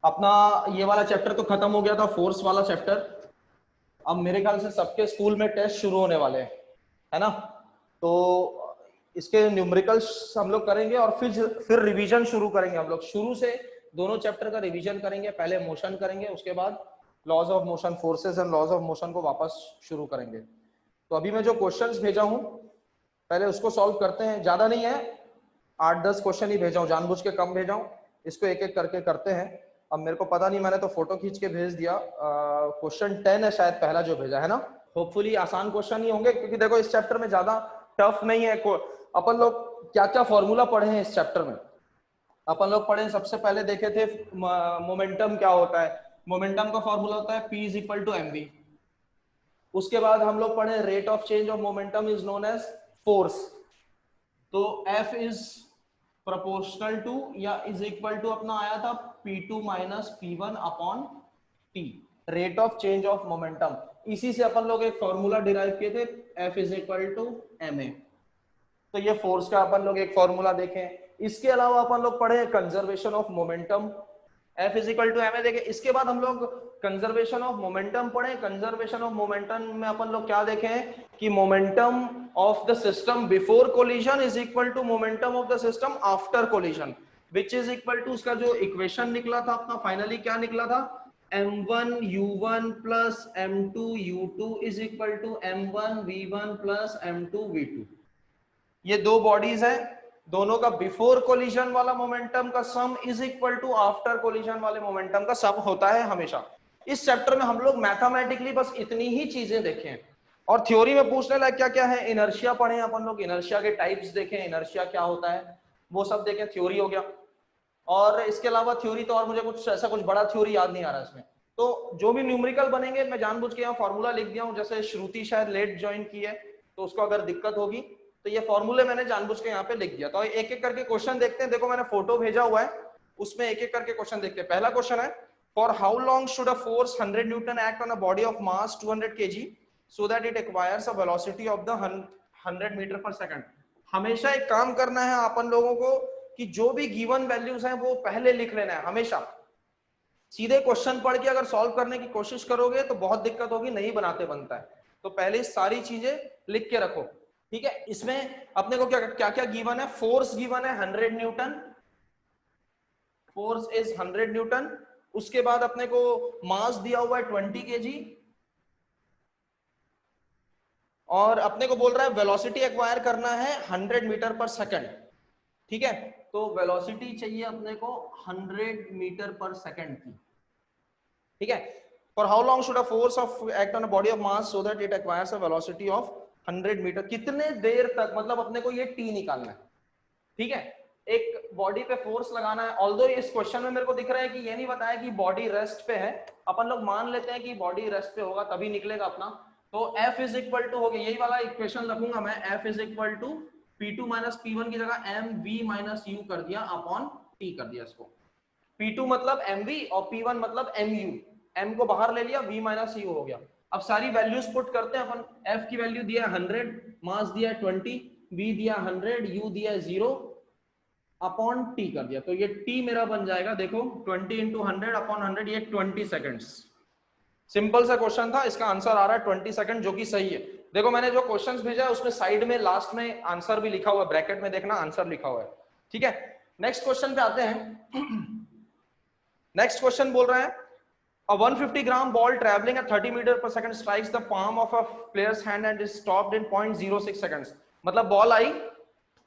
अपना ये वाला चैप्टर तो खत्म हो गया था, फोर्स वाला चैप्टर। अब मेरे ख्याल से सबके स्कूल में टेस्ट शुरू होने वाले हैं, है ना? तो इसके न्यूमेरिकल्स हम लोग करेंगे और फिर रिवीजन शुरू करेंगे। हम लोग शुरू से दोनों चैप्टर का रिवीजन करेंगे। पहले मोशन करेंगे, उसके बाद laws of motion, forces and laws of motion को वापस शुरू करेंगे। तो अभी मैं जो क्वेश्चंस भेजा हूं पहले उसको सॉल्व करते हैं। ज्यादा नहीं है, 8-10 क्वेश्चन ही भेजा हूं, जानबूझ के कम भेजा हूं। इसको एक एक करके करते हैं। अब मेरे को पता नहीं, मैंने तो फोटो खींच के भेज दिया। क्वेश्चन 10 है शायद पहला जो भेजा है ना। होपफुली आसान क्वेश्चन ही होंगे, क्योंकि देखो इस चैप्टर में ज्यादा टफ नहीं है। अपन लोग क्या क्या फॉर्मूला पढ़े हैं इस चैप्टर में? अपन लोग पढ़े, सबसे पहले देखे थे मोमेंटम क्या होता है। मोमेंटम का फॉर्मूला होता है P is equal to mv। उसके बाद हम लोग पढ़े rate of change of momentum is known as force. तो F इज प्रोपोर्शनल टू या इज इक्वल टू अपना आया था P2 minus P1 upon T, rate of change of momentum. इसी से अपन लोग एक फॉर्मूला डिराइव किए थे, F is equal to ma। तो ये फोर्स का अपन लोग एक फॉर्मूला देखें। इसके अलावा अपन लोग पढ़े conservation of momentum, F is equal to ma देखे। इसके बाद हम लोग कंजर्वेशन ऑफ मोमेंटम पढ़े। कंजर्वेशन ऑफ मोमेंटम में अपन लोग क्या देखे हैं कि momentum of the system before collision is equal to momentum of the system after collision, which is equal to, उसका जो इक्वेशन निकला था अपना फाइनली क्या निकला था, m1 u1 plus m2 u2 is equal to m1 v1 plus m2 v2। ये दो बॉडीज है, दोनों का बिफोर कोलिजन वाला मोमेंटम का sum is equal to after collision वाले मोमेंटम का सम होता है हमेशा। इस चैप्टर में हम लोग मैथमेटिकली बस इतनी ही चीजें देखें, और थ्योरी में पूछने लायक क्या क्या है, इनर्शिया पढ़े अपन लोग, इनर्शिया के टाइप्स देखें, इनर्शिया क्या होता है वो सब देखें, थ्योरी हो गया। और इसके अलावा थ्योरी तो और मुझे कुछ ऐसा कुछ बड़ा थ्योरी याद नहीं आ रहा इसमें। तो जो भी न्यूमेरिकल बनेंगे मैं जानबूझ के यहाँ फॉर्मूला लिख दिया हूँ, जैसे श्रुति शायद लेट ज्वाइन की है तो उसको अगर दिक्कत होगी तो ये फॉर्मूले मैंने जानबूझ के यहाँ पे लिख दिया। तो एक एक करके क्वेश्चन देखते हैं। देखो मैंने फोटो भेजा हुआ है, उसमें एक एक करके क्वेश्चन देखते हैं। पहला क्वेश्चन है, for how long should a force 100 newton act on a body of mass 200 kg so that it acquires a velocity of the 100 metre per second. हमेशा एक काम करना है अपन लोगों को कि जो भी गिवन वैल्यूज हैं वो पहले लिख लेना है हमेशा। सीधे क्वेश्चन पढ़ के अगर सॉल्व करने की कोशिश करोगे तो बहुत दिक्कत होगी, नहीं बनाते बनता है। तो पहले सारी चीजें लिख के रखो, ठीक है। इसमें अपने को क्या क्या क्या गिवन है, फोर्स गिवन है 100 न्यूटन, फोर्स इज 100 न्यूटन। उसके बाद अपने को मास दिया हुआ है 20 kg, और अपने को बोल रहा है वेलोसिटी एक्वायर करना है 100 मीटर पर सेकंड, ठीक है। तो वेलोसिटी चाहिए अपने को 100 मीटर पर सेकंड की, ठीक है। For how long should a force of act on a body of mass so that it acquires a velocity of 100 metre, कितने देर तक, मतलब अपने को ये टी निकालना है, ठीक है। एक बॉडी पे फोर्स लगाना है। ऑल्दो इस क्वेश्चन में मेरे को दिख रहा है कि ये नहीं बताया कि बॉडी रेस्ट पे है, अपन लोग मान लेते हैं कि बॉडी रेस्ट पे होगा तभी निकलेगा अपना। तो F इज इक्वल टू हो गया, यही वाला इक्वेशन रखूंगा मैं, F is equal to P2 minus P1 की जगह mv माइनस u कर दिया अपॉन t कर दिया इसको। P2 मतलब mv और P1 मतलब mu, m को बाहर ले लिया, v माइनस u हो गया। अब सारी वैल्यूज पुट करते हैं अपन। F की वैल्यू दिया 100, मास दिया 20, v दिया 100, u दिया 0 अपॉन t कर दिया। तो ये t मेरा बन जाएगा, देखो 20 इंटू 100 अपॉन 100, ये 20 सेकंड्स। सिंपल सा क्वेश्चन था, इसका आंसर आ रहा है 20 सेकंड, जो कि सही है। देखो मैंने जो क्वेश्चंस भेजा है उसमें साइड में लास्ट में आंसर भी लिखा हुआ है, ब्रैकेट में देखना आंसर लिखा हुआ है, ठीक है। नेक्स्ट क्वेश्चन पे आते हैं। नेक्स्ट क्वेश्चन बोल रहा है, a 150 gram ball travelling at 30 metre per second strikes the palm of a player's hand and is stopped in 0.06 seconds। मतलब बॉल आई,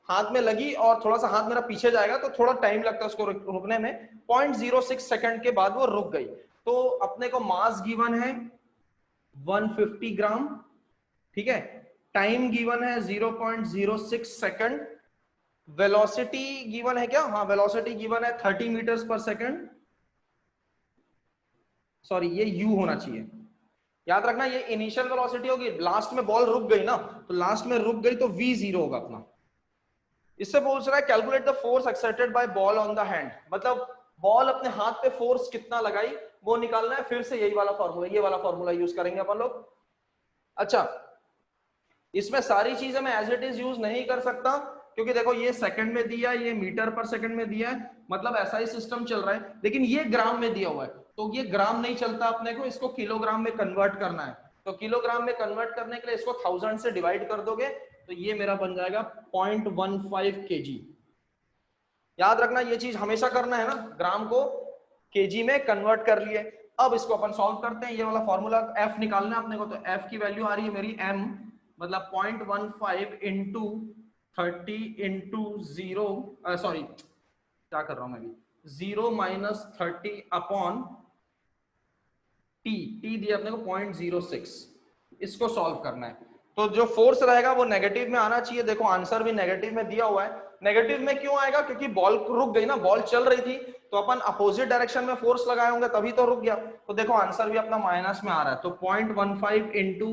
हाथ में लगी और थोड़ा सा हाथ मेरा पीछे जाएगा तो थोड़ा टाइम लगता है उसको रुकने में, 0.06 सेकंड के बाद वो रुक गई। तो अपने को मास गिवन है 150 ग्राम, ठीक है। टाइम गिवन है 0.06 सेकंड। वेलोसिटी गिवन है क्या, हाँ वेलोसिटी गिवन है 30 मीटर्स पर सेकंड। सॉरी ये u होना चाहिए, याद रखना ये इनिशियल वेलोसिटी होगी, लास्ट में बॉल रुक गई ना, तो लास्ट में रुक गई तो v 0 होगा अपना। इससे पूछ रहा है calculate the force exerted by ball on the hand, मतलब बॉल अपने हाथ पे फोर्स कितना लगाई वो निकालना है। फिर से यही वाला फॉर्मूला, ये वाला फॉर्मूला यूज करेंगे अपन लोग। अच्छा इसमें सारी चीजें मैं एज इट इज यूज नहीं कर सकता, क्योंकि देखो ये सेकंड में दिया, ये मीटर पर सेकंड में दिया है, मतलब ऐसा ही सिस्टम चल रहा है, लेकिन ये ग्राम में दिया हुआ है, तो ये ग्राम नहीं चलता अपने को, इसको किलोग्राम में कन्वर्ट करना है। तो किलोग्राम में कन्वर्ट करने के लिए इसको 1000 से डिवाइड कर दोगे, तो ये मेरा बन जाएगा 0.15 kg। याद रखना ये चीज हमेशा करना है ना, ग्राम को केजी में कन्वर्ट कर लिए। अब इसको अपन सॉल्व करते हैं, ये वाला फॉर्मूला एफ निकालना है अपने को, तो एफ की वैल्यू आ रही है मेरी एम, मतलब 0.15 इंटू 30 इंटू 0, सॉरी क्या कर रहा हूं मैं अभी, 0 माइनस 30 अपॉन टी दिया अपने को 0.06, इसको सॉल्व करना है। तो जो फोर्स रहेगा वो नेगेटिव में आना चाहिए, देखो आंसर भी नेगेटिव में दिया हुआ है। नेगेटिव में क्यों आएगा, क्योंकि बॉल रुक गई ना, बॉल चल रही थी, तो अपन अपोजिट डायरेक्शन में फोर्स लगाए होंगे तभी तो रुक गया, तो देखो आंसर भी अपना माइनस में आ रहा है। तो 0.15 इंटू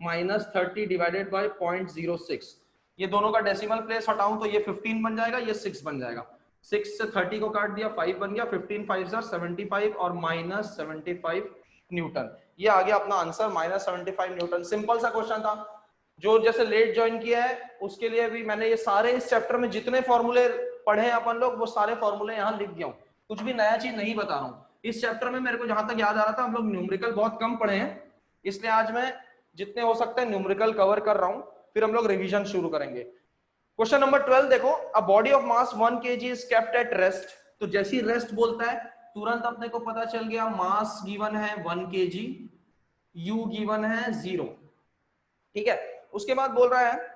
-30 डिवाइडेड बाई 0.06, ये दोनों का डेसिमल प्लेस हटाऊं तो ये 15 बन जाएगा, ये 6 बन जाएगा, 6 से 30 को काट दिया, 5 बन गया, 15 5 75 और -75 न्यूटन। ये आ गया अपना आंसर -75 न्यूटन। सिंपल सा क्वेश्चन था। जो जैसे लेट ज्वाइन किया है उसके लिए भी मैंने ये सारे इस चैप्टर में जितने फॉर्मूले पढ़े हैं अपन लोग, वो सारे फॉर्मूले यहाँ लिख दिया हूँ, कुछ भी नया चीज नहीं बता रहा हूँ। इस चैप्टर में मेरे को जहां तक याद आ रहा था हम लोग न्यूमेरिकल बहुत कम पढ़े हैं, इसलिए आज मैं जितने हो सकते हैं न्यूमेरिकल कवर कर रहा हूँ, फिर हम लोग रिविजन शुरू करेंगे। क्वेश्चन नंबर 12 देखो, अ body of mass 1 kg is kept at rest. तो जैसे ही रेस्ट बोलता है तुरंत अपने को पता चल गया मास गिवन है 1 kg, यू गिवन है 0, ठीक है। उसके बाद बोल रहा है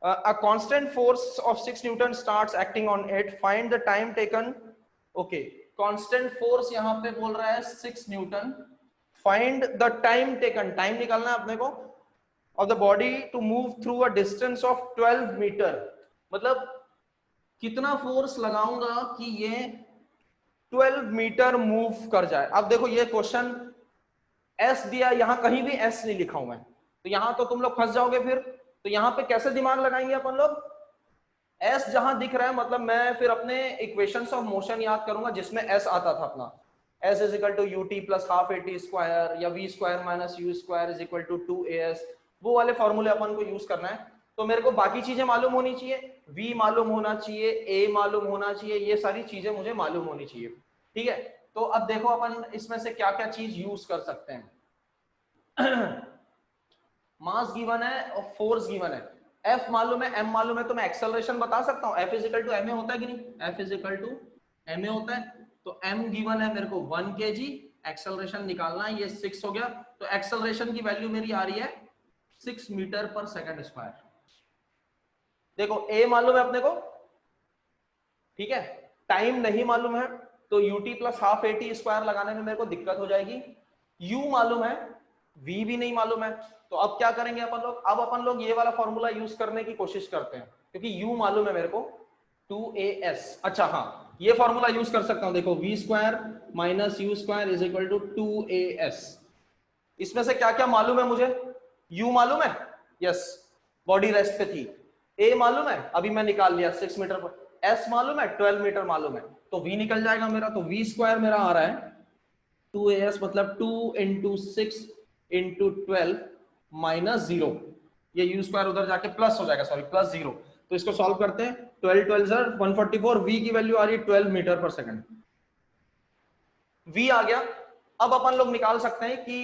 a constant force of 6 Newton starts acting on it, find the time taken, okay, constant force यहाँ पे बोल रहा है 6 Newton, find the time taken, time निकालना है अपने को, of the body to move through a distance of 12 metre, मतलब कितना फोर्स लगाऊंगा कि ये 12 मीटर मूव कर जाए। अब देखो ये क्वेश्चन एस दिया, यहां कहीं भी एस नहीं लिखा हुआ है, तो यहां तो तुम लोग फंस जाओगे फिर। तो यहां पे कैसे दिमाग लगाएंगे अपन लोग, एस जहां दिख रहा है मतलब मैं फिर अपने इक्वेशंस ऑफ मोशन याद करूंगा जिसमें एस आता था अपना, s is equal to u t plus half a t square या v square minus u square is equal to 2as, वो वाले फॉर्मूले अपन को यूज करना है। तो मेरे को बाकी चीजें मालूम होनी चाहिए, v मालूम होना चाहिए, a मालूम होना चाहिए, ये सारी चीजें मुझे मालूम होनी चाहिए, ठीक है। तो अब देखो अपन इसमें से क्या क्या चीज यूज कर सकते हैं। मास गिवन है और फोर्स गिवन है, F मालूम है, M मालूम है, तो मैं एक्सेलरेशन बता सकता हूँ, F is equal to ma होता है कि नहीं, F is equal to ma होता है। तो M गिवन है मेरे को 1 kg, एक्सेलरेशन निकालना है, ये 6 हो गया, तो एक्सेलरेशन की वैल्यू मेरी आ रही है 6 मीटर पर सेकंड स्क्वायर। देखो A मालूम है अपने को, ठीक है, टाइम नहीं मालूम है, तो ut plus half a t square लगाने में मेरे को दिक्कत हो जाएगी। u मालूम है, v भी नहीं मालूम है, तो अब क्या करेंगे अपन लोग, अब अपन लोग ये वाला फॉर्मूला यूज करने की कोशिश करते हैं, क्योंकि u मालूम है मेरे को 2as। अच्छा हाँ, ये फॉर्मूला यूज कर सकता हूं, देखो v square minus u square is equal to 2as। इसमें से क्या क्या मालूम है मुझे, u मालूम है, यस, बॉडी रेस्ट पे थी, a मालूम है, अभी मैं निकाल लिया 6 मीटर पर, s मालूम है, 12 मीटर मालूम है, तो v निकल जाएगा मेरा, तो v स्क्वायर मेरा आ रहा है 2as, मतलब 2 इंटू 6 इंटू 12 माइनस 0, ये यू स्क्वायर उधर जाके प्लस हो जाएगा, सॉरी प्लस 0, तो इसको सॉल्व करते हैं, 12 12 144, v की वैल्यू आ रही है 12 मीटर पर सेकंड, v आ गया। अब अपन लोग निकाल सकते हैं कि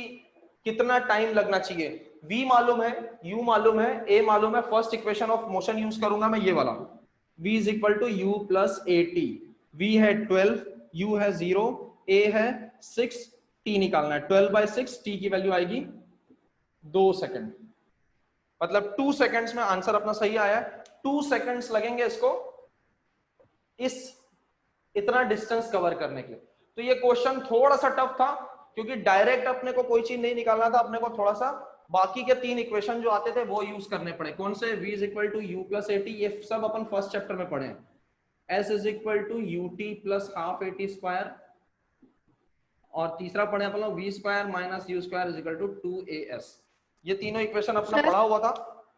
कितना टाइम लगना चाहिए, v मालूम है, u मालूम है, a मालूम है, first equation of motion use करूंगा मैं ये वाला, v is equal to u plus a t, v है 12, u है 0, a है 6, t निकालना है, 12/6, t की वैल्यू आएगी 2 सेकंड, मतलब 2 सेकंड्स में आंसर अपना सही आया, 2 सेकंड्स लगेंगे इसको इस इतना डिस्टेंस कवर करने के लिए। तो ये क्वेश्चन थोड़ा सा टफ था, क्योंकि डायरेक्ट अपने को कोई चीज नहीं निकालना था, अपने को थोड़ा सा बाकी के 3 इक्वेशन जो आते थे वो यूज करने पड़े। कौन से, v is equal to u plus a t, ये सब अपन फर्स्ट चैप्टर में पढ़े हैं, s is equal to u t plus half a t square, और तीसरा पढ़े अपन लोग v square minus u square is equal to 2as। ये तीनों इक्वेशन अपना पढ़ा हुआ था,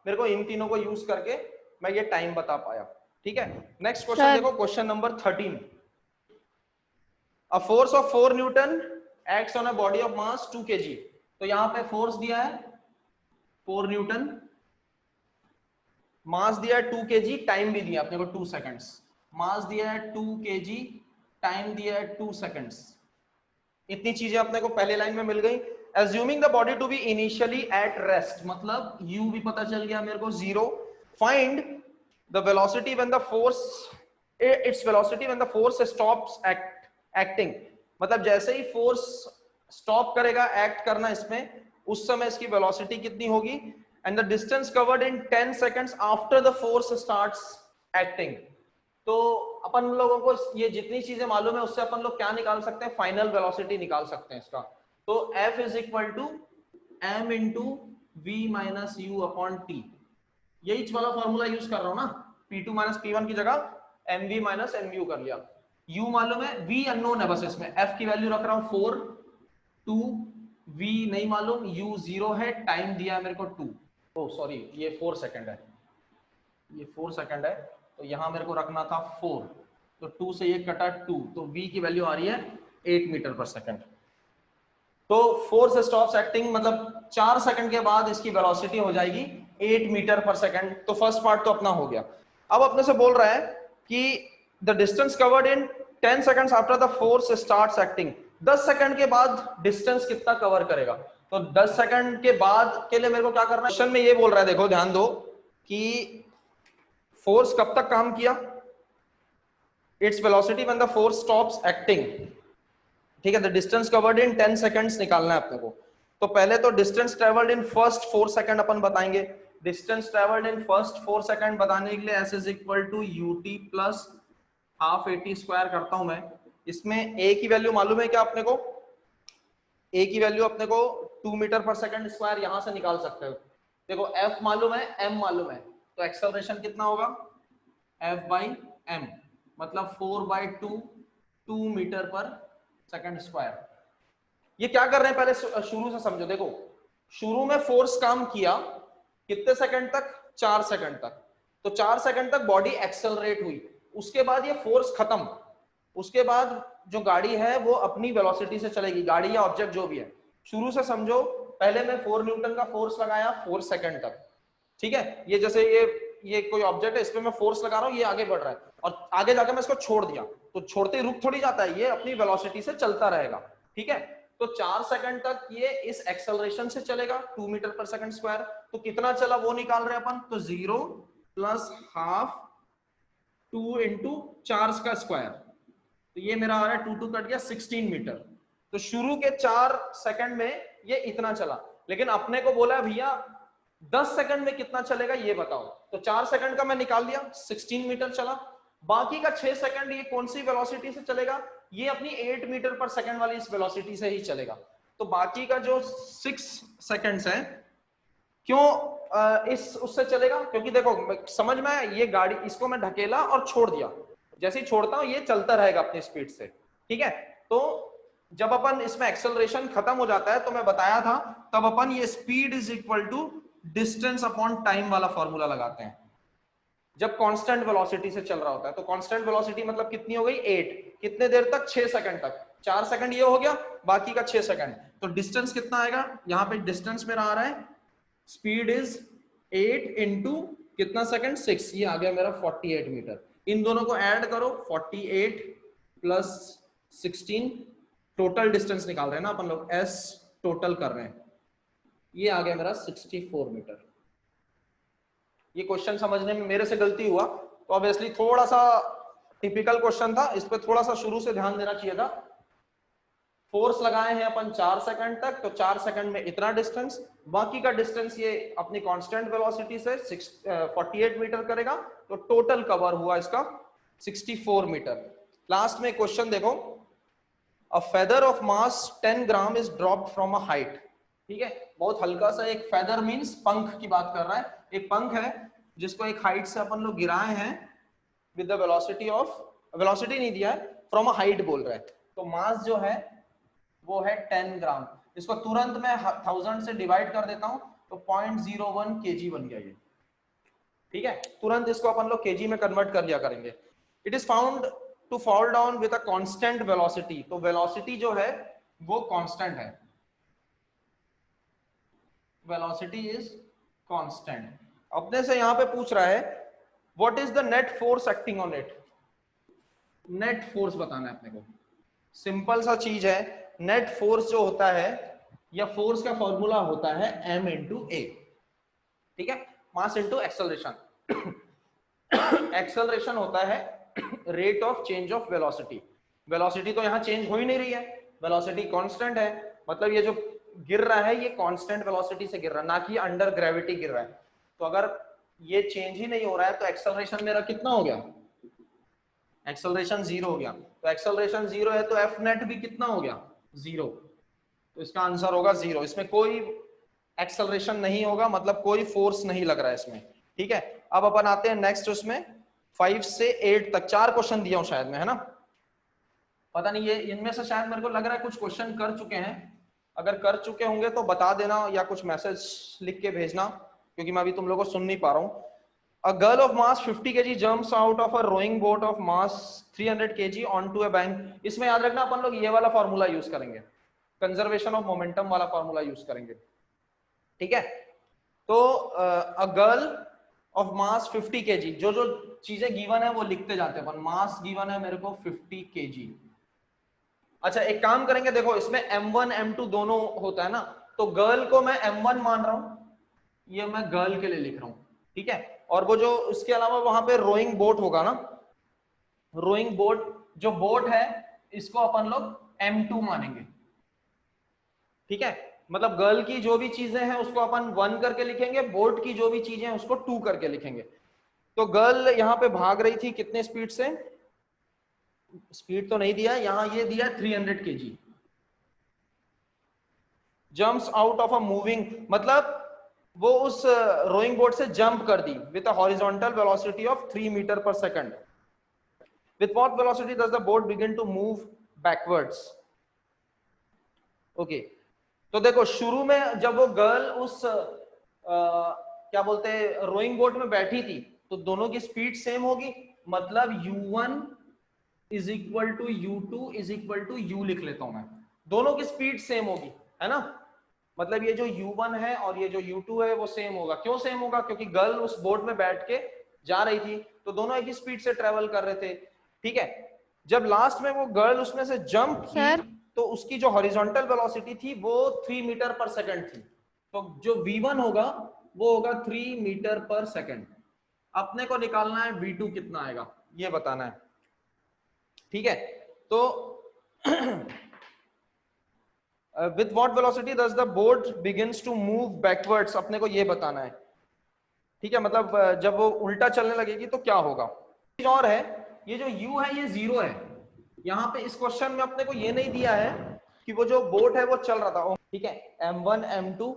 मेरे को इन तीनों को यूज करके मैं ये टाइम बता पाया, ठीक है। नेक्स्ट क्वेश्चन देखो, question number 13, a force of 4 Newton acts on a body of mass 2 kg। तो यहाँ पे फोर्स दिया है 4 न्यूटन, मास दिया है 2 kg, टाइम भी दिया अपने को 2 सेकंड्स। मास दिया है 2 kg, टाइम दिया है 2 सेकंड्स। इतनी चीजें अपने को पहले लाइन में मिल गई। Assuming the body to be initially at rest, मतलब u भी पता चल गया मेरे को 0। Find the velocity when the force, it's velocity when the force stops acting, मतलब जैसे ही फोर्स स्टॉप करेगा एक्ट करना इसमें, उस समय इसकी वेलोसिटी कितनी होगी। And the distance covered in 10 seconds after the force starts acting. तो अपन लोगों को ये जितनी चीजें मालूम है उससे अपन लोग क्या निकाल सकते हैं, फाइनल वेलोसिटी निकाल सकते हैं इसका। तो F is equal to m into v minus u upon t, यही वाला फॉर्मूला यूज कर रहा हूं ना, P2 माइनस P1 की जगह mv माइनस mu कर लिया। u मालूम है, v अननोन है, बस इसमें f की वैल्यू रख रहा हूं 4, 2, v नहीं मालूम, u 0 है, टाइम दिया है मेरे को 2, ओ सॉरी ये 4 सेकंड है, ये 4 सेकंड है, तो यहां मेरे को रखना था 4, तो 2 से ये कटा 2, तो v की वैल्यू आ रही है 8 मीटर पर सेकंड। तो फोर्स स्टॉप्स एक्टिंग मतलब 4 सेकंड के बाद इसकी वेलोसिटी हो जाएगी 8 मीटर पर सेकंड। तो फर्स्ट पार्ट तो अपना हो गया। अब अपने से बोल रहा है कि the distance covered in 10 seconds after the force starts acting, 10 second के बाद डिस्टेंस कितना कवर करेगा। तो 10 सेकंड के बाद के लिए मेरे को क्या करना है, क्वेश्चन में ये बोल रहा है, देखो ध्यान दो कि फोर्स कब तक काम किया, its velocity when the force stops acting, ठीक है। The distance covered in 10 seconds निकालना है अपने को। तो पहले तो distance travelled in first 4 second अपन बताएंगे। Distance travelled in first 4 second बताने के लिए s is equal to ut plus half 80 square करता हूं मैं। इसमें a की वैल्यू मालूम है क्या अपने को, a की वैल्यू अपने को 2 मीटर पर सेकंड स्क्वायर यहां से निकाल सकते हो। देखो f मालूम है, m मालूम है, तो एक्सेलरेशन कितना होगा f बाई m, मतलब 4/2 2 मीटर पर सेकंड स्क्वायर। ये क्या कर रहे हैं पहले शुरू से समझो। देखो शुरू में फोर्स काम किया कितने सेकंड तक, 4 सेकंड तक, तो 4 सेकंड तक बॉडी एक्सेलरेट हुई, उसके बाद ये फोर्स खत्म, उसके बाद जो गाड़ी है वो अपनी वेलोसिटी से चलेगी, गाड़ी या ऑब्जेक्ट जो भी है। शुरू से समझो, पहले मैं 4 न्यूटन का फोर्स लगाया 4 सेकंड तक, ठीक है। ये जैसे ये कोई ऑब्जेक्ट है, इस पे मैं फोर्स लगा रहा हूं, ये आगे बढ़ रहा है, और आगे जाकर मैं इसको छोड़ दिया, तो छोड़ते ही रुक थोड़ी जाता है, ये अपनी वेलोसिटी से चलता रहेगा, ठीक है। तो 4 सेकंड तक ये इस एक्सेलरेशन से चलेगा 2 मीटर पर सेकंड स्क्वायर। तो कितना चला वो निकाल रहे अपन, तो 0 प्लस हाफ 2 इंटू 4 का स्क्वायर, तो ये मेरा आ रहा है 2 कट गया 16 मीटर। तो शुरू के 4 सेकंड में ये इतना चला, लेकिन अपने को बोला भैया 10 सेकंड में कितना चलेगा ये बताओ। तो 4 सेकंड का मैं निकाल दिया, 16 मीटर चला। बाकी का 6 सेकंड ये कौन सी वेलोसिटी से चलेगा, ये अपनी 8 मीटर पर सेकंड वाली इस वेलोसिटी से ही चलेगा। तो बाकी का जो 6 सेकंड्स है, क्यों इस उससे चलेगा, क्योंकि देखो समझ में, ये गाड़ी इसको मैं ढकेला और छोड़ दिया, जैसे ही छोड़ता हूं ये चलता रहेगा अपनी स्पीड से, ठीक है। तो जब अपन इसमें एक्सेलरेशन खत्म हो जाता है, तो मैं बताया था तब अपन ये speed is equal to distance upon time वाला फॉर्मूला लगाते हैं, जब कांस्टेंट वेलोसिटी से चल रहा होता है। तो कांस्टेंट वेलोसिटी मतलब कितनी हो गई 8, कितने देर तक, 6 सेकंड तक, 4 सेकंड ये हो गया, बाकी का 6 सेकंड। तो डिस्टेंस कितना आएगा, यहाँ पे डिस्टेंस मेरा आ रहा है, स्पीड इज 8 इंटू कितना सेकंड 6, ये आ गया मेरा 48 मीटर। इन दोनों को ऐड करो, 48 प्लस 16, टोटल डिस्टेंस निकाल रहे हैं ना अपन लोग, एस टोटल कर रहे हैं, ये आ गया मेरा 64 मीटर। ये क्वेश्चन समझने में मेरे से गलती हुआ, तो ऑब्वियसली थोड़ा सा टिपिकल क्वेश्चन था, इस पे थोड़ा सा शुरू से ध्यान देना चाहिए था। फोर्स लगाए हैं अपन 4 सेकंड तक, तो 4 सेकंड में इतना डिस्टेंस, बाकी का डिस्टेंस ये अपनी कांस्टेंट वेलोसिटी से 48 मीटर करेगा, तो टोटल कवर हुआ इसका 64 मीटर। लास्ट में क्वेश्चन देखो, a feather of mass 10 gram is dropped from a height, ठीक है। बहुत हल्का सा एक फेदर मींस पंख की बात कर रहा है, एक पंख है जिसको एक हाइट से अपन लोग गिराए हैं with the velocity of, velocity नहीं दिया है, फ्रॉम अ हाइट बोल रहा है। तो मास जो है वो है 10 ग्राम, इसको तुरंत मैं 1000 से डिवाइड कर देता हूं, तो 0.01 kg बन गया ये, ठीक है। तुरंत इसको अपन लोग kg में कन्वर्ट कर लिया करेंगे। It is found to fall down with a constant velocity, तो वेलोसिटी जो है वो कांस्टेंट है, वेलोसिटी इज कांस्टेंट। अपने से यहाँ पे पूछ रहा है what is the net force acting on it. Net force बताना है अपने को। सिंपल सा चीज है, नेट फोर्स जो होता है या फोर्स का फॉर्मूला होता है m इंटू ए, ठीक है, मास इंटू एक्सेलरेशन। एक्सेलरेशन होता है rate of change of velocity. Velocity तो यहाँ चेंज हो ही नहीं रही है, वेलोसिटी कांस्टेंट है, मतलब ये जो गिर रहा है ये कांस्टेंट वेलोसिटी से गिर रहा है, ना कि अंडर ग्रेविटी गिर रहा है। तो अगर ये चेंज ही नहीं हो रहा है तो एक्सेलरेशन मेरा कितना हो गया, एक्सेलरेशन जीरो हो गया। तो एक्सेलरेशन जीरो है तो एफ नेट भी कितना हो गया, जीरो। तो इसका आंसर होगा जीरो, इसमें कोई एक्सेलरेशन नहीं होगा, मतलब कोई फोर्स नहीं लग रहा है इसमें, ठीक है। अब अपन आते हैं नेक्स्ट, उसमें 5 से 8 तक 4 क्वेश्चन दिया हूं शायद में, है ना, पता नहीं, ये इनमें से शायद मेरे को लग रहा है कुछ क्वेश्चन कर चुके हैं। अगर कर चुके होंगे तो बता देना या कुछ मैसेज लिख के भेजना, क्योंकि मैं अभी तुम लोगों को सुन नहीं पा रहा हूं। A girl of mass 50 kg jumps out of a rowing boat of mass 300 kg onto a bank. इसमें याद रखना अपन लोग ये वाला फॉर्मूला यूज करेंगे, कंजर्वेशन ऑफ मोमेंटम वाला फॉर्मूला यूज करेंगे, ठीक है। तो a girl of mass 50 kg, जो जो चीजें गिवन है वो लिखते जाते हैं अपन। मास गिवन है मेरे को 50 kg। अच्छा एक काम करेंगे, देखो इसमें m1 m2 दोनों होता है ना, तो गर्ल को मैं m1 मान रहा हूं, ये मैं गर्ल के लिए लिख रहा हूं, ठीक है। और वो जो उसके अलावा वहां पे रोइंग बोट होगा ना, रोइंग बोट जो बोट है इसको अपन लोग m2 मानेंगे, ठीक है। मतलब गर्ल की जो भी चीजें हैं उसको अपन 1 करके लिखेंगे, बोट की जो भी चीजें हैं उसको 2 करके लिखेंगे। तो गर्ल यहाँ पे भाग रही थी कितने स्पीड से, स्पीड तो नहीं दिया यहाँ, ये दिया 300 kg। Jumps out of a moving, मतलब वो उस रोइंग बोट से जंप कर दी with a horizontal velocity of 3 metre per second. With what velocity does the boat begin to move backwards. Okay, तो देखो शुरू में जब वो गर्ल उस क्या बोलते हैं रोइंग बोट में बैठी थी तो दोनों की स्पीड सेम होगी, मतलब u1 is equal to u2 is equal to u लिख लेता हूं मैं, दोनों की स्पीड सेम होगी, है ना। मतलब ये जो u1 है और ये जो u2 है वो सेम होगा। क्यों सेम होगा, क्योंकि गर्ल उस बोट में बैठ के जा रही थी तो दोनों एक ही स्पीड से ट्रेवल कर रहे थे, ठीक है। जब लास्ट में वो गर्ल उसमें से जंप की तो उसकी जो हॉरिजॉन्टल वेलोसिटी थी वो 3 मीटर पर सेकंड थी, तो जो v1 होगा वो होगा 3 मीटर पर सेकंड। अपने को निकालना है v2 कितना आएगा ये बताना है, ठीक है। तो with what velocity does the boat begins to move backwards, अपने को ये बताना है, ठीक है। मतलब जब वो उल्टा चलने लगेगी तो क्या होगा। और है ये जो u है ये 0 है, यहाँ पे इस क्वेश्चन में अपने को ये नहीं दिया है कि वो जो बोट है वो चल रहा था, ठीक है। m1 m2,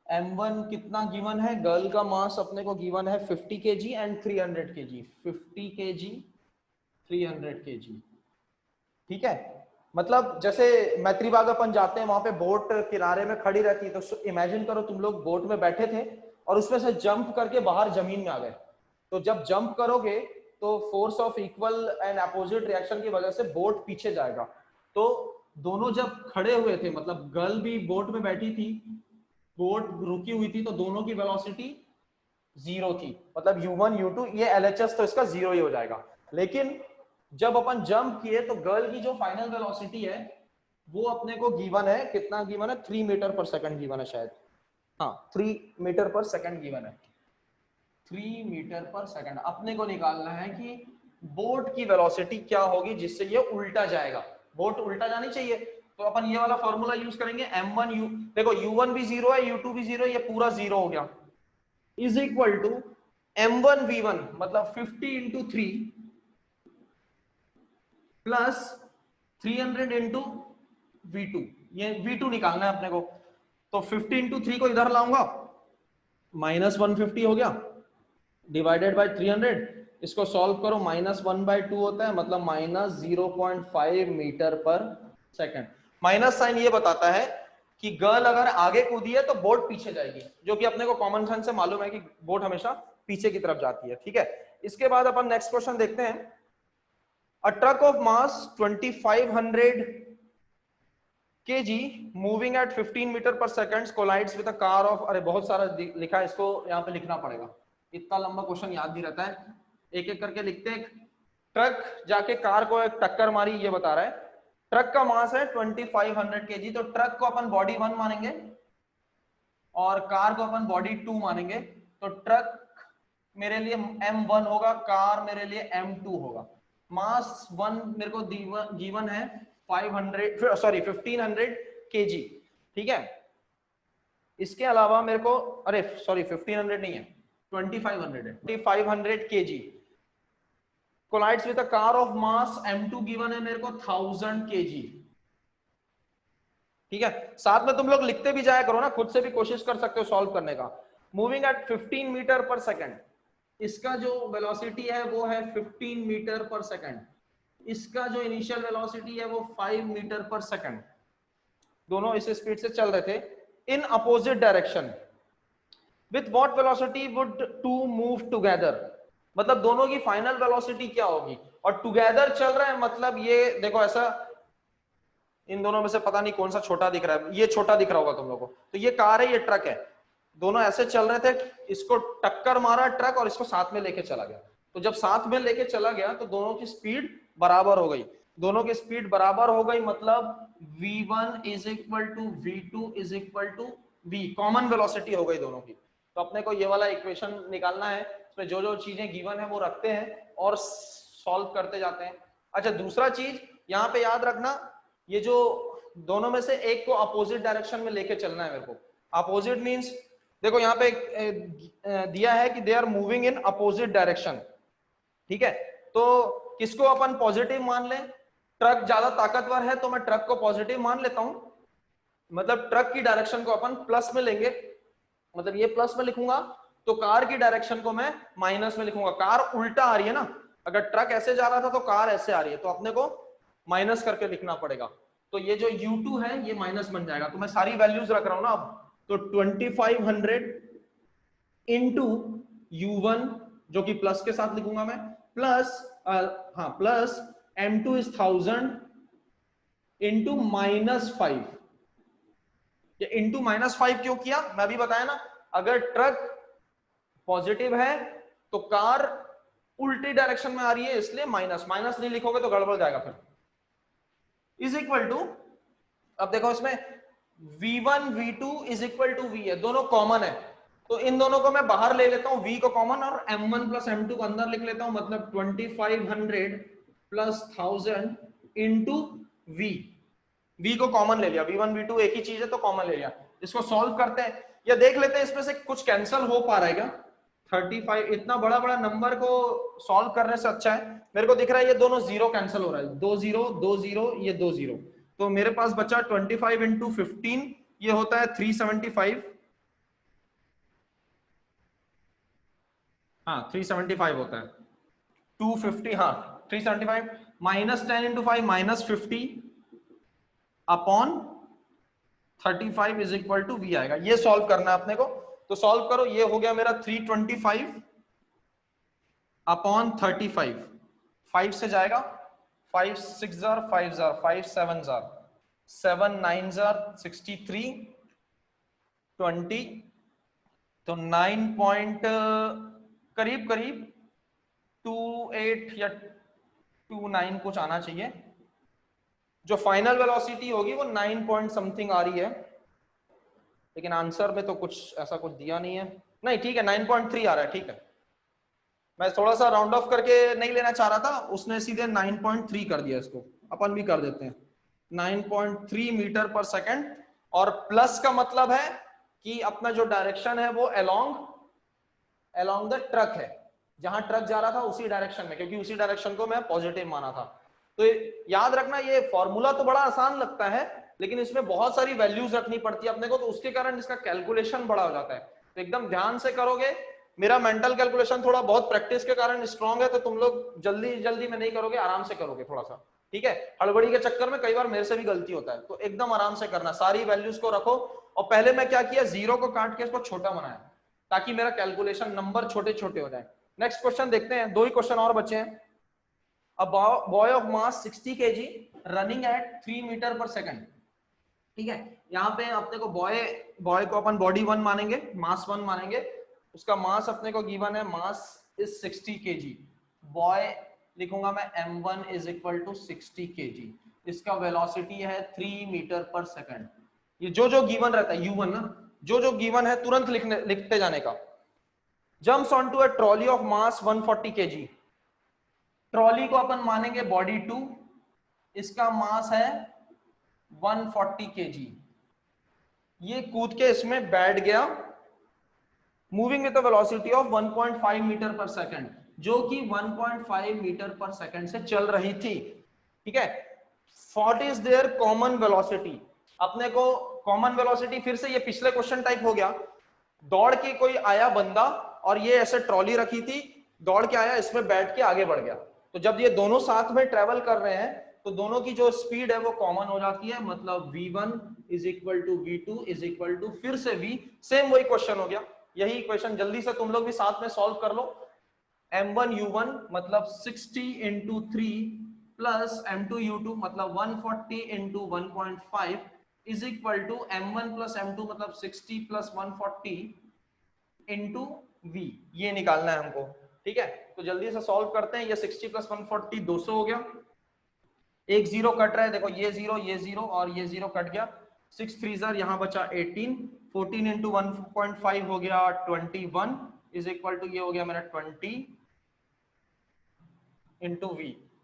m1 कितना गिवन है, गर्ल का मास अपने को गिवन है 50 kg and 300 kg, 50 kg 300 kg, ठीक है। मतलब जैसे मैत्री बाग अपन जाते हैं वहां पे बोट किनारे में खड़ी रहती है, तो इमेजिन करो तुम लोग बोट में बैठे थे और उसमें से जंप करके बाहर जमीन में आ गए, तो जब जंप करोगे तो force of equal and opposite reaction की वजह से बोट पीछे जाएगा। तो दोनों जब खड़े हुए थे, मतलब गर्ल भी बोट में बैठी थी, बोट रुकी हुई थी, तो दोनों की वेलोसिटी 0 थी, मतलब u1 u2 ये LHS तो इसका 0 ही हो जाएगा। लेकिन जब अपन जंप किए तो गर्ल की जो फाइनल वेलोसिटी है वो अपने को गिवन है, कितना गिवन है, 3 मीटर पर सेकंड गिवन है शायद, हाँ 3 मीटर पर सेकंड गिवन है, 3 मीटर पर सेकंड। अपने को निकालना है कि बोट की वेलोसिटी क्या होगी जिससे ये उल्टा जाएगा, बोट उल्टा जानी चाहिए, तो अपन ये वाला फॉर्मूला यूज करेंगे m1 u, देखो u1 भी 0 है u2 भी 0 है, ये पूरा 0 हो गया, is equal to m1 v1, मतलब 50 इंटू 3 प्लस 300 इंटू v2, ये v2 निकालना है अपने को। तो 50 इंटू 3 को इधर लाऊंगा, माइनस 150 हो गया, डिवाइडेड बाय 300, इसको सॉल्व करो, -1/2 होता है, मतलब -0.5 metre per second. Minus sign ये बताता है कि गर्ल अगर आगे कूदी है तो बोट पीछे जाएगी, जो कि अपने को कॉमन सेंस से मालूम है कि बोट हमेशा पीछे की तरफ जाती है, ठीक है। इसके बाद अपन नेक्स्ट क्वेश्चन देखते हैं। A truck of mass 2500 kg moving at 15 metre per second collides with a car of, अरे बहुत सारा लिखा है, इसको यहाँ पे लिखना पड़ेगा, इतना लंबा क्वेश्चन याद नहीं रहता है, एक एक करके लिखते हैं। ट्रक जाके कार को एक टक्कर मारी, ये बता रहा है। ट्रक का मास है 2500 kg, तो ट्रक को अपन बॉडी 1 मानेंगे और कार को अपन बॉडी 2 मानेंगे। तो ट्रक मेरे लिए M1 होगा, कार मेरे लिए M2 होगा। मास 1 मेरे को गिवन है 1500 kg, ठीक है। इसके अलावा मेरे को, अरे सॉरी 1500 नहीं है, 2500 है, 2500 kg collides with a car of mass M2 given है मेरे को 1000 kg, ठीक है। साथ में तुम लोग लिखते भी जाया करो ना, खुद से भी कोशिश कर सकते हो सॉल्व करने का। Moving at 15 metre per second, इसका जो वेलोसिटी है वो है 15 मीटर पर सेकंड, इसका जो इनिशियल वेलोसिटी है वो 5 मीटर पर सेकंड, दोनों इस स्पीड से चल रहे थे in opposite direction. With what velocity would to move together, मतलब दोनों की फाइनल वेलोसिटी क्या होगी। और टुगेदर चल रहा है मतलब ये देखो ऐसा, इन दोनों में से पता नहीं कौन सा छोटा दिख रहा है, ये छोटा दिख रहा होगा तुम लोगों को, तो ये कार है, ये ट्रक है, दोनों ऐसे चल रहे थे, इसको टक्कर मारा ट्रक और इसको साथ में लेके चला गया। तो जब साथ में लेके चला गया तो दोनों की स्पीड बराबर हो गई, दोनों की स्पीड बराबर हो गई, मतलब v1 is equal to v2 is equal to v, common velocity हो गई दोनों की। तो अपने को ये वाला इक्वेशन निकालना है, इसमें जो जो चीजें गिवन है वो रखते हैं और सॉल्व करते जाते हैं। अच्छा, दूसरा चीज यहाँ पे याद रखना, ये जो दोनों में से एक को अपोजिट डायरेक्शन में लेके चलना है मेरे को। अपोजिट मींस देखो यहाँ पे दिया है कि they are moving in opposite direction, ठीक है। तो किसको अपन पॉजिटिव मान लें, ट्रक ज्यादा ताकतवर है तो मैं ट्रक को पॉजिटिव मान लेता हूं, मतलब ट्रक की डायरेक्शन को अपन प्लस में लेंगे, मतलब ये प्लस में लिखूंगा, तो कार की डायरेक्शन को मैं माइनस में लिखूंगा। कार उल्टा आ रही है ना, अगर ट्रक ऐसे जा रहा था तो कार ऐसे आ रही है, तो अपने को माइनस करके लिखना पड़ेगा। तो ये जो U2 है ये माइनस बन जाएगा, तो मैं सारी वैल्यूज रख रहा हूं ना अब, तो 2500 इंटू U1 जो कि प्लस के साथ लिखूंगा मैं, plus plus M2 is 1000 into -5। ये इंटू -5 क्यों किया, मैं भी बताया ना, अगर ट्रक पॉजिटिव है तो कार उल्टी डायरेक्शन में आ रही है, इसलिए माइनस, माइनस नहीं लिखोगे तो गड़बड़ जाएगा फिर। इज इक्वल टू, अब देखो इसमें v1 v2 is equal to v है, दोनों कॉमन है, तो इन दोनों को मैं बाहर ले लेता हूं, v को कॉमन, और m1 प्लस m2 को अंदर लिख लेता हूं, मतलब 2500 प्लस 1000 इंटू v को कॉमन ले लिया, v1 v2 एक ही चीज है तो कॉमन ले लिया। इसको सॉल्व करते हैं या देख लेते हैं इसमें से कुछ कैंसिल हो पा रहा है क्या। 35, इतना बड़ा बड़ा नंबर को सॉल्व करने से अच्छा है, मेरे को दिख रहा है ये दोनों जीरो कैंसिल हो रहा है, 2 0 2 0, ये 2 0, तो मेरे पास बचा 25 इंटू 15, ये होता है 375, हाँ 375 होता है, 250, हाँ 375, minus 10 into 5 -50 upon 35 is equal to v आएगा। ये सॉल्व करना है अपने को, तो सॉल्व करो, ये हो गया मेरा 325 अपॉन 35, 5 से जाएगा, 5 6 जार 5 जार 5 7 जार 7 9 जार 63 20, तो 9 पॉइंट करीब करीब 28 या 29 कुछ आना चाहिए। जो फाइनल वेलोसिटी होगी वो 9 पॉइंट समथिंग आ रही है, लेकिन आंसर में तो कुछ ऐसा कुछ दिया नहीं है, नहीं ठीक है 9.3 आ रहा है, ठीक है। मैं थोड़ा सा राउंड ऑफ करके नहीं लेना चाह रहा था, उसने सीधे 9.3 कर दिया, इसको अपन भी कर देते हैं 9.3 मीटर पर सेकंड, और प्लस का मतलब है कि अपना जो डायरेक्शन है वो अलोंग द ट्रक है, जहां ट्रक जा रहा था उसी डायरेक्शन में, क्योंकि उसी डायरेक्शन को मैं पॉजिटिव माना था। तो याद रखना, ये फॉर्मूला तो बड़ा आसान लगता है लेकिन इसमें बहुत सारी वैल्यूज रखनी पड़ती है अपने को, तो उसके कारण इसका कैलकुलेशन बड़ा हो जाता है, तो एकदम ध्यान से करोगे। मेरा मेंटल कैलकुलेशन थोड़ा बहुत प्रैक्टिस के कारण स्ट्रांग है, तो तुम लोग जल्दी जल्दी में नहीं करोगे, आराम से करोगे थोड़ा सा, ठीक है। हड़बड़ी के चक्कर में कई बार मेरे से भी गलती होता है, तो एकदम आराम से करना, सारी वैल्यूज को रखो। और पहले मैं क्या किया, जीरो को काट के इसको छोटा बनाया, ताकि मेरा कैलकुलेशन नंबर छोटे छोटे हो जाए। नेक्स्ट क्वेश्चन देखते हैं, 2 ही क्वेश्चन और बचे हैं। A boy of mass 60 kg running at 3 meter per second. ठीक है। यहाँ पे अपने को बॉय को अपन बॉडी 1 मानेंगे, मास 1 मानेंगे, उसका मास अपने को गिवन है, मास इज 60 kg। बॉय लिखूंगा मैं m1 is equal to 60 kg। इसका वेलोसिटी है 3 मीटर पर सेकंड। ये जो गिवन रहता है u1 ना, जो गिवन है तुरंत लिखते जाने का। Jumps onto a trolley of mass 140 kg। Trolley को अपन मानेंगे बॉडी 2, इसका मास है 140 kg। ये कूद के इसमें बैठ गया, moving with velocity of 1.5 metre per second, जो कि 1.5 मीटर पर सेकंड से चल रही थी। ठीक है। What is their common velocity? अपने को कॉमन वेलोसिटी फिर से ये पिछले क्वेश्चन टाइप हो गया। दौड़ के कोई आया बंदा और ये ऐसे ट्रॉली रखी थी, दौड़ के आया, इसमें बैठ के आगे बढ़ गया। तो जब ये दोनों साथ में ट्रेवल कर रहे हैं तो दोनों की जो स्पीड है वो कॉमन हो जाती है, मतलब v1 is equal to v2 is equal to फिर से v, सेम वही क्वेश्चन हो गया। यही इक्वेशन जल्दी से तुम लोग भी साथ में सॉल्व कर लो। m1 u1 मतलब 60 इंटू 3 प्लस m2 u2 मतलब 140 into 1.5 is equal to m1 plus m2 मतलब 60 प्लस 140 इंटू v, ये निकालना है हमको। ठीक है, तो जल्दी से सॉल्व करते हैं। ये 60 प्लस 140 200 हो गया, एक जीरो कट रहा है, देखो ये जीरो और ये जीरो कट गया, 6 3 ज़र, यहाँ बचा 18, 14 इंटू 1.5 हो गया 21 इज इक्वल टू ये हो गया मेरा 20 इंटू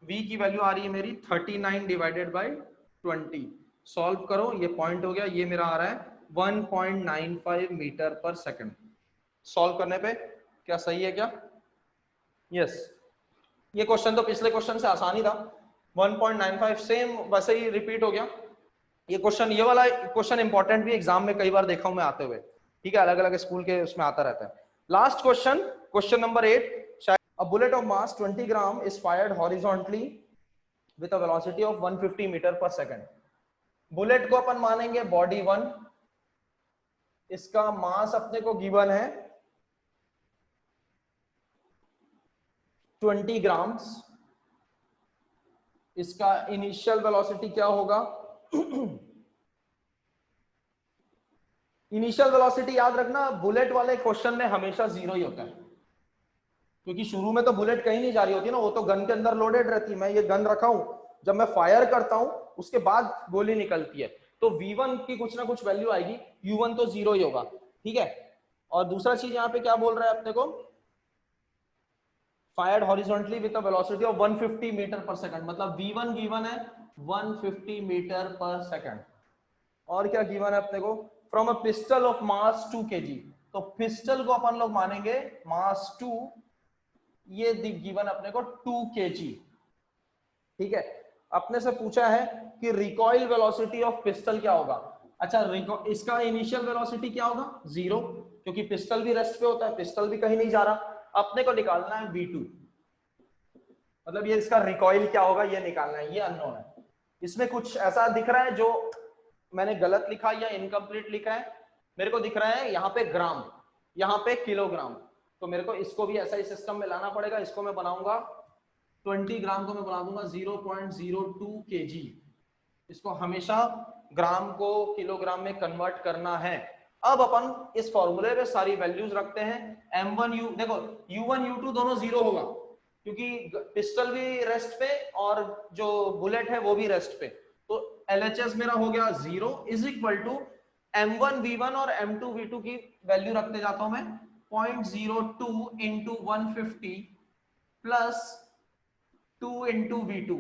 v की वैल्यू आ रही है मेरी 39 डिवाइडेड बाई 20। सॉल्व करो, ये पॉइंट हो गया, ये मेरा आ रहा है 1.95 मीटर पर सेकंड। सॉल्व करने पे क्या सही है क्या? यस। ये क्वेश्चन तो पिछले क्वेश्चन से आसान ही था, 1.95 सेम वैसे ही रिपीट हो गया। ये क्वेश्चन, ये वाला क्वेश्चन इंपॉर्टेंट भी एग्जाम में कई बार देखा हूं मैं आते हुए। ठीक है, अलग अलग स्कूल के उसमें आता रहता है। Last question, question number 8। A bullet of mass 20 gram is fired horizontally with a velocity of 150 metre per second. Bullet को अपन मानेंगे बॉडी 1, इसका मास अपने को गिवन है 20 ग्राम्स। इसका इनिशियल वेलोसिटी क्या होगा? इनिशियल वेलोसिटी याद रखना, बुलेट वाले क्वेश्चन में हमेशा जीरो ही होता है, क्योंकि शुरू में तो बुलेट कहीं नहीं जा रही होती ना, वो तो गन के अंदर लोडेड रहती है। मैं ये गन रखा हूं, जब मैं फायर करता हूं उसके बाद गोली निकलती है, तो v1 की कुछ ना कुछ वैल्यू आएगी, u1 तो जीरो ही होगा। ठीक है। और दूसरा चीज यहाँ पे क्या बोल रहा है अपने को, fired horizontally with a velocity of 150 metre per second, मतलब v1 गिवन है 150 मीटर पर सेकंड। और क्या गिवन है अपने को? From a pistol of mass 2 kg। तो पिस्टल को अपन लोग मानेंगे मास 2, ये गिवन अपने को 2 kg। ठीक है। अपने से पूछा है कि रिकॉइल वेलोसिटी ऑफ पिस्टल क्या होगा। अच्छा, इसका इनिशियल वेलोसिटी क्या होगा? जीरो, क्योंकि पिस्टल भी रेस्ट पे होता है, पिस्टल भी कहीं नहीं जा रहा। अपने को निकालना है v2, मतलब ये इसका रिकॉइल क्या होगा ये निकालना है, ये अननोन है। इसमें कुछ ऐसा दिख रहा है जो मैंने गलत लिखा या इनकम्प्लीट लिखा है। मेरे को दिख रहा है यहाँ पे ग्राम, यहाँ पे किलोग्राम, तो मेरे को इसको भी ऐसा ही सिस्टम में लाना पड़ेगा। इसको मैं बनाऊंगा 20 ग्राम को मैं बना दूंगा 0.02 kg। इसको हमेशा ग्राम को किलोग्राम में कन्वर्ट करना है। अब अपन इस फॉर्मूले पे सारी वैल्यूज रखते हैं। m1 u, देखो u1 u2 दोनों जीरो होगा, क्योंकि पिस्टल भी रेस्ट पे और जो बुलेट है वो भी रेस्ट पे। तो LHS मेरा हो गया 0 is equal to m1 v1 और m2 v2 की वैल्यू रखते जाता हूं मैं 0.02 इंटू 150 प्लस 2 इंटू v2।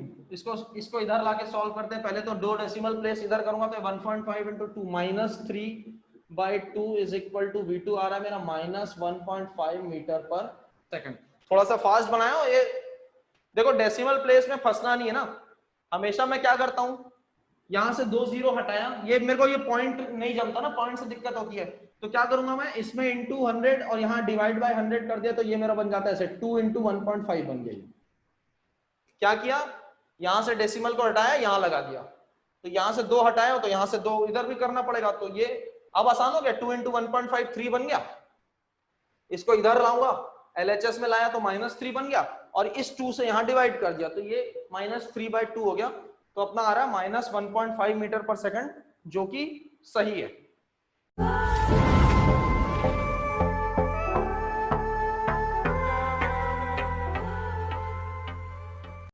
इसको इधर लाके सॉल्व करते हैं। पहले तो दो डेसिमल प्लेस इधर करूंगा तो 1.5 into 2 minus 3/2 is equal to v2 आ रहा है मेरा माइनस 1.5 मीटर पर सेकंड। थोड़ा सा फास्ट बनाया हो ये, देखो डेसिमल प्लेस में फंसना नहीं है ना। हमेशा मैं क्या करता हूं, यहां से 2 जीरो हटाया, ये मेरे को ये पॉइंट नहीं जमता ना, पॉइंट से दिक्कत होती है, तो क्या करूंगा मैं इसमें इंटू 100 और यहाँ डिवाइड बाय 100 कर दिया, तो ये मेरा बन जाता है ऐसे 2 इंटू 1.5 बन गया। क्या किया, यहां से डेसिमल को हटाया, यहां लगा दिया, तो यहां से 2 हटाया तो यहां से 2 इधर भी करना पड़ेगा, तो ये अब आसान हो गया। 2 इंटू 1.5 3 बन गया। इसको इधर लाऊंगा, LHS में लाया तो -3 बन गया, और इस 2 से यहां डिवाइड कर दिया तो ये -3/2 हो गया। तो अपना आ रहा है -1.5 मीटर पर सेकंड जो कि सही है।